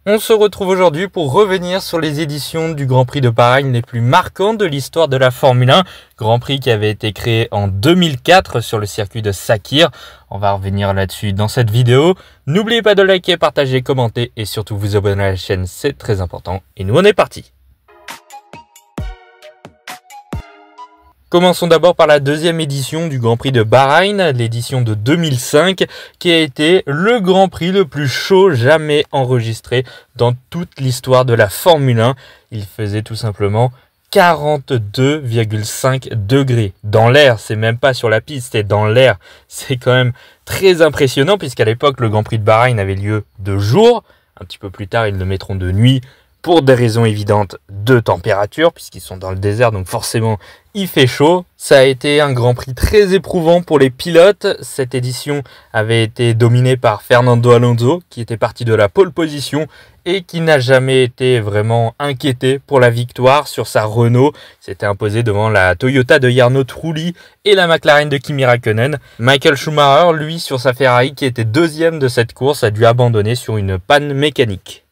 On se retrouve aujourd'hui pour revenir sur les éditions du Grand Prix de Bahreïn les plus marquantes de l'histoire de la Formule 1. Grand Prix qui avait été créé en 2004 sur le circuit de Sakhir. On va revenir là-dessus dans cette vidéo. N'oubliez pas de liker, partager, commenter et surtout vous abonner à la chaîne, c'est très important. Et nous on est parti. Commençons d'abord par la deuxième édition du Grand Prix de Bahreïn, l'édition de 2005, qui a été le Grand Prix le plus chaud jamais enregistré dans toute l'histoire de la Formule 1. Il faisait tout simplement 42,5 degrés dans l'air, c'est même pas sur la piste, c'est dans l'air. C'est quand même très impressionnant puisqu'à l'époque le Grand Prix de Bahreïn avait lieu de jour. Un petit peu plus tard ils le mettront de nuit pour des raisons évidentes de température puisqu'ils sont dans le désert, donc forcément il fait chaud. Ça a été un Grand Prix très éprouvant pour les pilotes. Cette édition avait été dominée par Fernando Alonso qui était parti de la pole position et qui n'a jamais été vraiment inquiété pour la victoire sur sa Renault. Il s'était imposé devant la Toyota de Jarno Trulli et la McLaren de Kimi Räikkönen. Michael Schumacher, lui, sur sa Ferrari qui était deuxième de cette course, a dû abandonner sur une panne mécanique.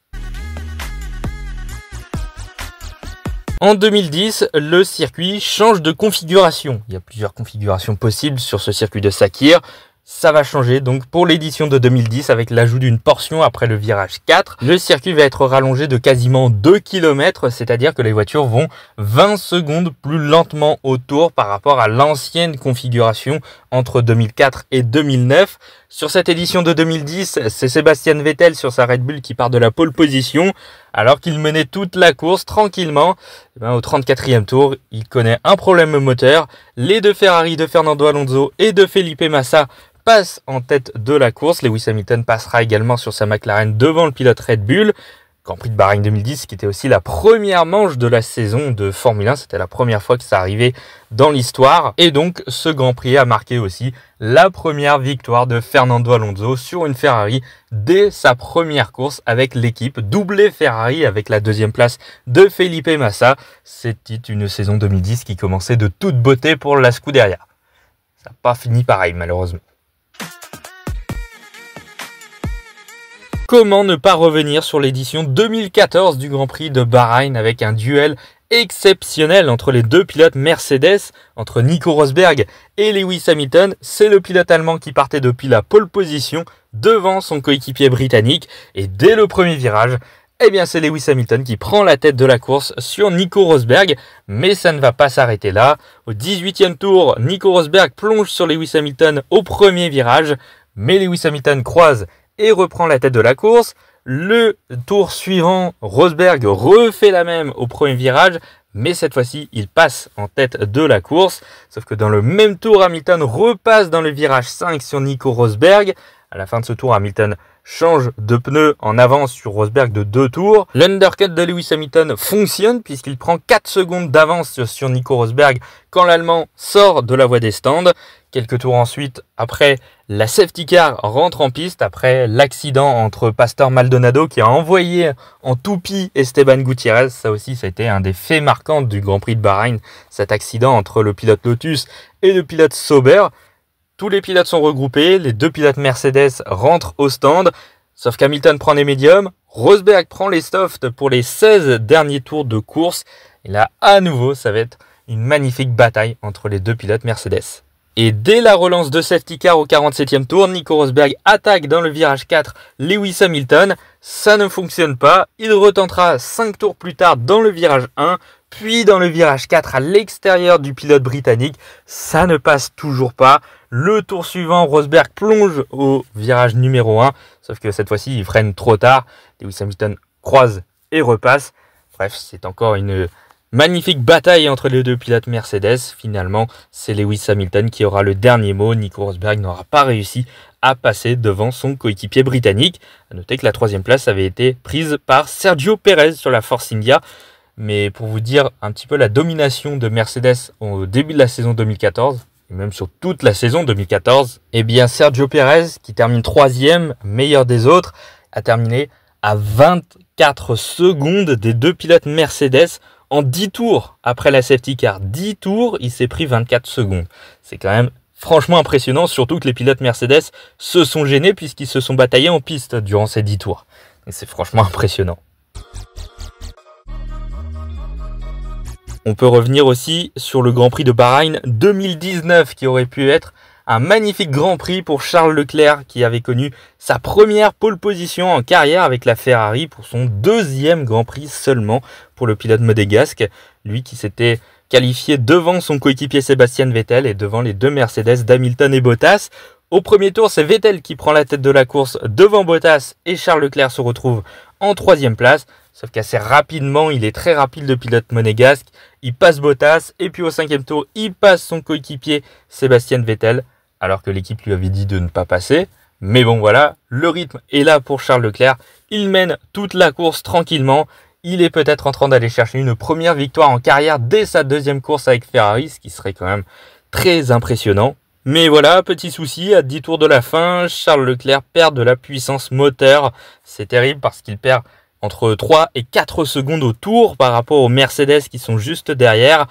En 2010, le circuit change de configuration. Il y a plusieurs configurations possibles sur ce circuit de Sakhir. Ça va changer donc pour l'édition de 2010 avec l'ajout d'une portion après le virage 4. Le circuit va être rallongé de quasiment 2 km, c'est-à-dire que les voitures vont 20 secondes plus lentement au tour par rapport à l'ancienne configuration entre 2004 et 2009. Sur cette édition de 2010, c'est Sebastian Vettel sur sa Red Bull qui part de la pole position alors qu'il menait toute la course tranquillement. Au 34e tour, il connaît un problème moteur. Les deux Ferrari de Fernando Alonso et de Felipe Massa passe en tête de la course. Lewis Hamilton passera également sur sa McLaren devant le pilote Red Bull. Grand Prix de Bahreïn 2010 qui était aussi la première manche de la saison de Formule 1. C'était la première fois que ça arrivait dans l'histoire. Et donc ce Grand Prix a marqué aussi la première victoire de Fernando Alonso sur une Ferrari dès sa première course avec l'équipe. Doublé Ferrari avec la deuxième place de Felipe Massa. C'était une saison 2010 qui commençait de toute beauté pour la Scuderia. Ça n'a pas fini pareil malheureusement. Comment ne pas revenir sur l'édition 2014 du Grand Prix de Bahreïn avec un duel exceptionnel entre les deux pilotes Mercedes, entre Nico Rosberg et Lewis Hamilton. C'est le pilote allemand qui partait depuis la pole position devant son coéquipier britannique et dès le premier virage, c'est Lewis Hamilton qui prend la tête de la course sur Nico Rosberg, mais ça ne va pas s'arrêter là. Au 18e tour, Nico Rosberg plonge sur Lewis Hamilton au premier virage, mais Lewis Hamilton croise et reprend la tête de la course. Le tour suivant, Rosberg refait la même au premier virage, mais cette fois-ci, il passe en tête de la course. Sauf que dans le même tour, Hamilton repasse dans le virage 5 sur Nico Rosberg. À la fin de ce tour, Hamilton change de pneu en avance sur Rosberg de 2 tours. L'undercut de Lewis Hamilton fonctionne puisqu'il prend 4 secondes d'avance sur Nico Rosberg quand l'Allemand sort de la voie des stands. Quelques tours ensuite, après, la safety car rentre en piste après l'accident entre Pastor Maldonado qui a envoyé en toupie Esteban Gutiérrez. Ça aussi, ça a été un des faits marquants du Grand Prix de Bahreïn, cet accident entre le pilote Lotus et le pilote Sauber. Tous les pilotes sont regroupés, les deux pilotes Mercedes rentrent au stand, sauf qu'Hamilton prend les médiums, Rosberg prend les softs pour les 16 derniers tours de course. Et là, à nouveau, ça va être une magnifique bataille entre les deux pilotes Mercedes. Et dès la relance de safety car au 47e tour, Nico Rosberg attaque dans le virage 4 Lewis Hamilton. Ça ne fonctionne pas. Il retentera 5 tours plus tard dans le virage 1, puis dans le virage 4 à l'extérieur du pilote britannique. Ça ne passe toujours pas. Le tour suivant, Rosberg plonge au virage numéro 1, sauf que cette fois-ci, il freine trop tard. Lewis Hamilton croise et repasse. Bref, c'est encore une magnifique bataille entre les deux pilotes Mercedes. Finalement, c'est Lewis Hamilton qui aura le dernier mot. Nico Rosberg n'aura pas réussi à passer devant son coéquipier britannique. À noter que la 3e place avait été prise par Sergio Pérez sur la Force India. Mais pour vous dire un petit peu la domination de Mercedes au début de la saison 2014, et même sur toute la saison 2014, Sergio Pérez, qui termine 3e, meilleur des autres, a terminé à 24 secondes des deux pilotes Mercedes en 10 tours après la safety car. 10 tours, il s'est pris 24 secondes. C'est quand même franchement impressionnant, surtout que les pilotes Mercedes se sont gênés puisqu'ils se sont bataillés en piste durant ces 10 tours. Et c'est franchement impressionnant. On peut revenir aussi sur le Grand Prix de Bahreïn 2019 qui aurait pu être un magnifique Grand Prix pour Charles Leclerc qui avait connu sa première pole position en carrière avec la Ferrari pour son deuxième Grand Prix seulement pour le pilote monégasque. Lui qui s'était qualifié devant son coéquipier Sébastien Vettel et devant les deux Mercedes d'Hamilton et Bottas. Au premier tour, c'est Vettel qui prend la tête de la course devant Bottas et Charles Leclerc se retrouve en troisième place. Sauf qu'assez rapidement, il est très rapide le pilote monégasque. Il passe Bottas et puis au cinquième tour, il passe son coéquipier Sébastien Vettel alors que l'équipe lui avait dit de ne pas passer. Mais bon voilà, le rythme est là pour Charles Leclerc. Il mène toute la course tranquillement. Il est peut-être en train d'aller chercher une première victoire en carrière dès sa deuxième course avec Ferrari, ce qui serait quand même très impressionnant. Mais voilà, petit souci, à 10 tours de la fin, Charles Leclerc perd de la puissance moteur. C'est terrible parce qu'il perd entre 3 et 4 secondes au tour par rapport aux Mercedes qui sont juste derrière.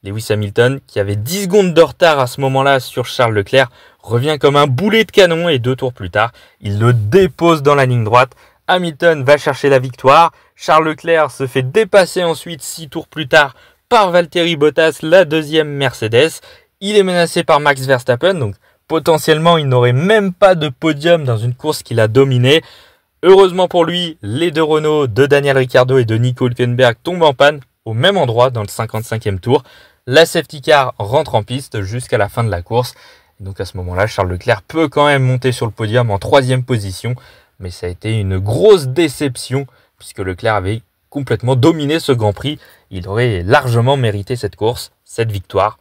Lewis Hamilton, qui avait 10 secondes de retard à ce moment-là sur Charles Leclerc, revient comme un boulet de canon et 2 tours plus tard, il le dépose dans la ligne droite. Hamilton va chercher la victoire. Charles Leclerc se fait dépasser ensuite 6 tours plus tard par Valtteri Bottas, la deuxième Mercedes. Il est menacé par Max Verstappen, donc potentiellement il n'aurait même pas de podium dans une course qu'il a dominée. Heureusement pour lui, les deux Renault de Daniel Ricciardo et de Nico Hülkenberg tombent en panne au même endroit dans le 55e tour. La safety car rentre en piste jusqu'à la fin de la course. Et donc à ce moment-là, Charles Leclerc peut quand même monter sur le podium en troisième position. Mais ça a été une grosse déception puisque Leclerc avait complètement dominé ce Grand Prix. Il aurait largement mérité cette course, cette victoire.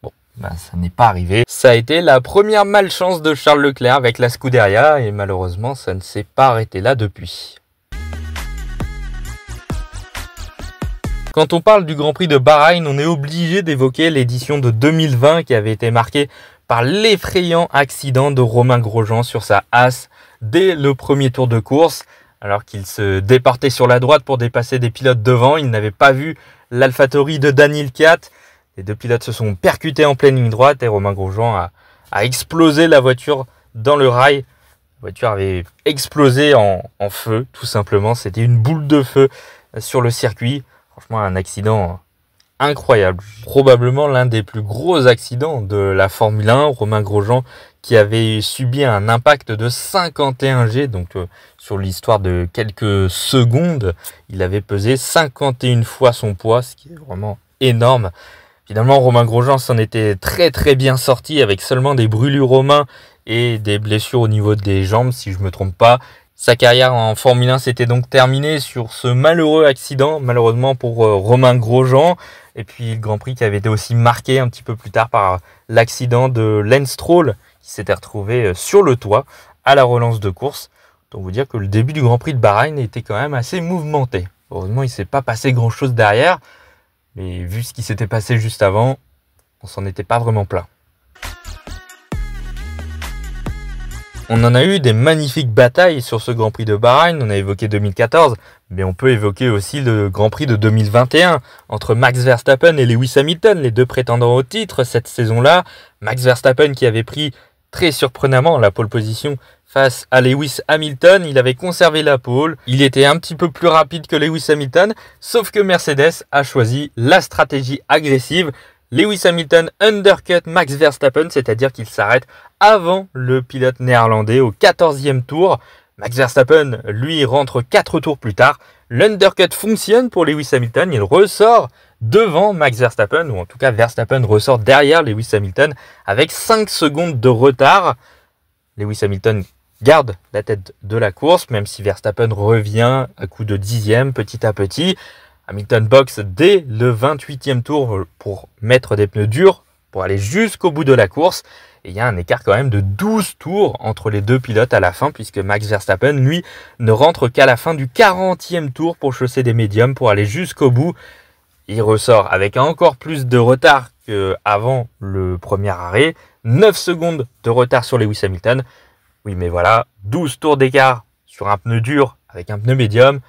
Bon, ça n'est pas arrivé. Ça a été la première malchance de Charles Leclerc avec la Scuderia et malheureusement, ça ne s'est pas arrêté là depuis. Quand on parle du Grand Prix de Bahreïn, on est obligé d'évoquer l'édition de 2020 qui avait été marquée par l'effrayant accident de Romain Grosjean sur sa Haas dès le premier tour de course. Alors qu'il se déportait sur la droite pour dépasser des pilotes devant, il n'avait pas vu l'AlphaTauri de Daniel Ricciardo. Les deux pilotes se sont percutés en pleine ligne droite et Romain Grosjean a explosé la voiture dans le rail. La voiture avait explosé en feu, tout simplement. C'était une boule de feu sur le circuit. Franchement, un accident incroyable. Probablement l'un des plus gros accidents de la Formule 1. Romain Grosjean qui avait subi un impact de 51 G, donc sur l'histoire de quelques secondes, il avait pesé 51 fois son poids, ce qui est vraiment énorme. Finalement, Romain Grosjean s'en était très très bien sorti avec seulement des brûlures aux mains et des blessures au niveau des jambes, si je ne me trompe pas. Sa carrière en Formule 1 s'était donc terminée sur ce malheureux accident, malheureusement pour Romain Grosjean. Et puis le Grand Prix qui avait été aussi marqué un petit peu plus tard par l'accident de Lance Stroll, qui s'était retrouvé sur le toit à la relance de course. Donc vous dire que le début du Grand Prix de Bahreïn était quand même assez mouvementé. Heureusement, il ne s'est pas passé grand-chose derrière. Mais vu ce qui s'était passé juste avant, on s'en était pas vraiment plaint. On en a eu des magnifiques batailles sur ce Grand Prix de Bahreïn. On a évoqué 2014, mais on peut évoquer aussi le Grand Prix de 2021 entre Max Verstappen et Lewis Hamilton, les deux prétendants au titre cette saison-là. Max Verstappen qui avait pris très surprenamment la pole position face à Lewis Hamilton. Il avait conservé la pole. Il était un petit peu plus rapide que Lewis Hamilton, sauf que Mercedes a choisi la stratégie agressive. Lewis Hamilton undercut Max Verstappen, c'est-à-dire qu'il s'arrête avant le pilote néerlandais au 14e tour. Max Verstappen, lui, rentre 4 tours plus tard. L'undercut fonctionne pour Lewis Hamilton. Il ressort devant Max Verstappen, ou en tout cas Verstappen ressort derrière Lewis Hamilton avec 5 secondes de retard. Lewis Hamilton garde la tête de la course, même si Verstappen revient à coup de dixième petit à petit. Hamilton boxe dès le 28e tour pour mettre des pneus durs, pour aller jusqu'au bout de la course. Et il y a un écart quand même de 12 tours entre les deux pilotes à la fin, puisque Max Verstappen, lui, ne rentre qu'à la fin du 40e tour pour chausser des médiums, pour aller jusqu'au bout. Il ressort avec encore plus de retard qu'avant le premier arrêt. 9 secondes de retard sur Lewis Hamilton. Oui, mais voilà, 12 tours d'écart sur un pneu dur avec un pneu médium.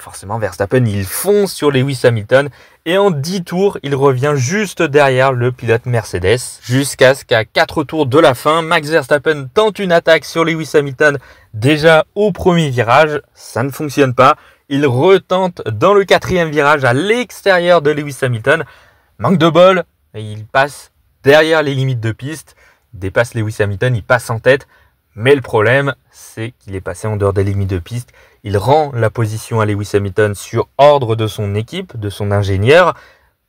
Forcément, Verstappen, il fonce sur Lewis Hamilton et en 10 tours, il revient juste derrière le pilote Mercedes. Jusqu'à ce qu'à 4 tours de la fin, Max Verstappen tente une attaque sur Lewis Hamilton déjà au premier virage. Ça ne fonctionne pas. Il retente dans le 4e virage à l'extérieur de Lewis Hamilton. Manque de bol et il passe derrière les limites de piste. Il dépasse Lewis Hamilton, il passe en tête. Mais le problème, c'est qu'il est passé en dehors des limites de piste. Il rend la position à Lewis Hamilton sur ordre de son équipe, de son ingénieur.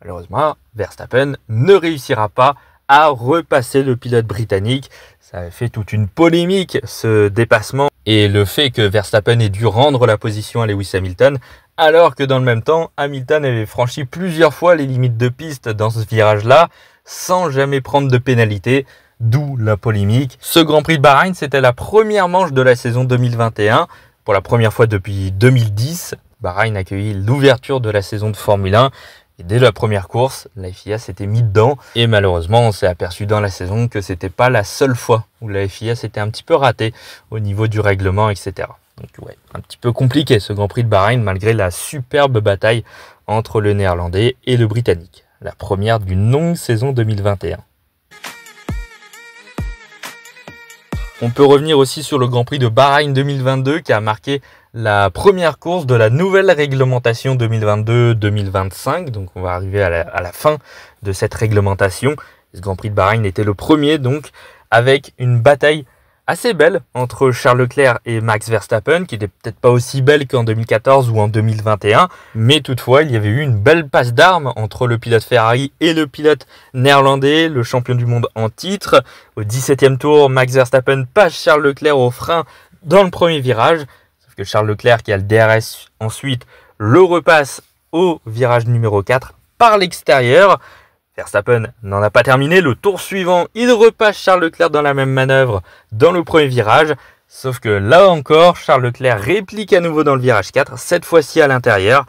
Malheureusement, Verstappen ne réussira pas à repasser le pilote britannique. Ça a fait toute une polémique, ce dépassement. Et le fait que Verstappen ait dû rendre la position à Lewis Hamilton, alors que dans le même temps, Hamilton avait franchi plusieurs fois les limites de piste dans ce virage-là, sans jamais prendre de pénalité. D'où la polémique. Ce Grand Prix de Bahreïn, c'était la première manche de la saison 2021. Pour la première fois depuis 2010, Bahreïn accueillit l'ouverture de la saison de Formule 1. Et dès la première course, la FIA s'était mis dedans. Et malheureusement, on s'est aperçu dans la saison que c'était pas la seule fois où la FIA s'était un petit peu ratée au niveau du règlement, etc. Donc ouais, un petit peu compliqué ce Grand Prix de Bahreïn, malgré la superbe bataille entre le Néerlandais et le Britannique. La première d'une longue saison 2021. On peut revenir aussi sur le Grand Prix de Bahreïn 2022 qui a marqué la première course de la nouvelle réglementation 2022-2025. Donc on va arriver à la fin de cette réglementation. Ce Grand Prix de Bahreïn était le premier donc avec une bataille assez belle entre Charles Leclerc et Max Verstappen, qui n'était peut-être pas aussi belle qu'en 2014 ou en 2021, mais toutefois il y avait eu une belle passe d'armes entre le pilote Ferrari et le pilote néerlandais, le champion du monde en titre. Au 17e tour, Max Verstappen passe Charles Leclerc au frein dans le premier virage, sauf que Charles Leclerc, qui a le DRS ensuite, le repasse au virage numéro 4 par l'extérieur. Verstappen n'en a pas terminé. Le tour suivant, il repasse Charles Leclerc dans la même manœuvre dans le premier virage. Sauf que là encore, Charles Leclerc réplique à nouveau dans le virage 4, cette fois-ci à l'intérieur.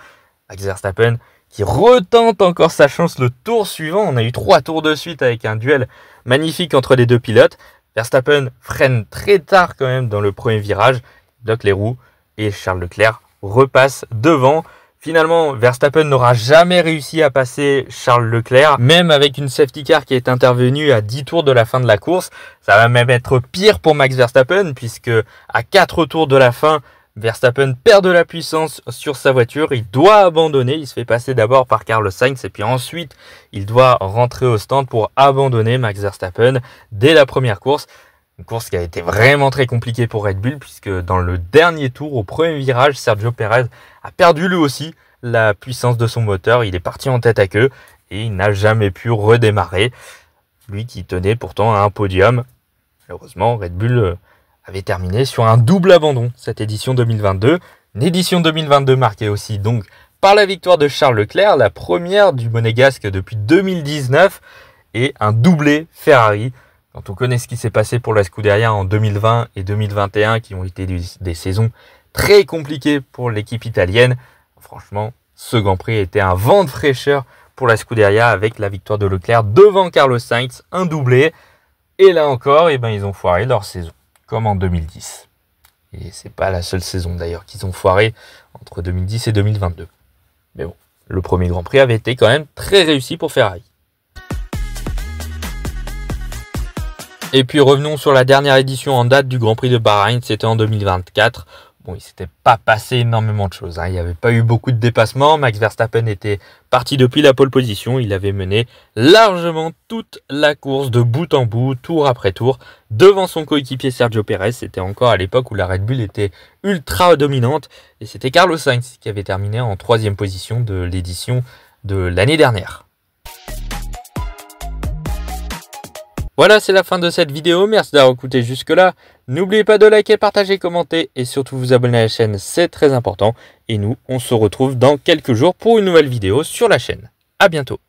Max Verstappen qui retente encore sa chance le tour suivant. On a eu 3 tours de suite avec un duel magnifique entre les deux pilotes. Verstappen freine très tard quand même dans le premier virage, bloque les roues et Charles Leclerc repasse devant. Finalement, Verstappen n'aura jamais réussi à passer Charles Leclerc, même avec une safety car qui est intervenue à 10 tours de la fin de la course. Ça va même être pire pour Max Verstappen, puisque à 4 tours de la fin, Verstappen perd de la puissance sur sa voiture. Il doit abandonner, il se fait passer d'abord par Carlos Sainz, et puis ensuite, il doit rentrer au stand pour abandonner Max Verstappen dès la première course. Une course qui a été vraiment très compliquée pour Red Bull, puisque dans le dernier tour, au premier virage, Sergio Pérez a perdu lui aussi la puissance de son moteur. Il est parti en tête à queue et il n'a jamais pu redémarrer. Lui qui tenait pourtant à un podium. Malheureusement, Red Bull avait terminé sur un double abandon cette édition 2022. Une édition 2022 marquée aussi donc par la victoire de Charles Leclerc, la première du Monégasque depuis 2019, et un doublé Ferrari. Quand on connaît ce qui s'est passé pour la Scuderia en 2020 et 2021, qui ont été des saisons très compliquées pour l'équipe italienne, franchement, ce Grand Prix était un vent de fraîcheur pour la Scuderia avec la victoire de Leclerc devant Carlos Sainz, un doublé. Et là encore, ils ont foiré leur saison, comme en 2010. Et c'est pas la seule saison d'ailleurs qu'ils ont foiré entre 2010 et 2022. Mais bon, le premier Grand Prix avait été quand même très réussi pour Ferrari. Et puis revenons sur la dernière édition en date du Grand Prix de Bahreïn, c'était en 2024. Bon, il s'était pas passé énormément de choses, Il n'y avait pas eu beaucoup de dépassements. Max Verstappen était parti depuis la pole position. Il avait mené largement toute la course de bout en bout, tour après tour, devant son coéquipier Sergio Pérez. C'était encore à l'époque où la Red Bull était ultra dominante. Et c'était Carlos Sainz qui avait terminé en 3e position de l'édition de l'année dernière. Voilà, c'est la fin de cette vidéo. Merci d'avoir écouté jusque-là. N'oubliez pas de liker, partager, commenter et surtout vous abonner à la chaîne, c'est très important. Et nous, on se retrouve dans quelques jours pour une nouvelle vidéo sur la chaîne. À bientôt.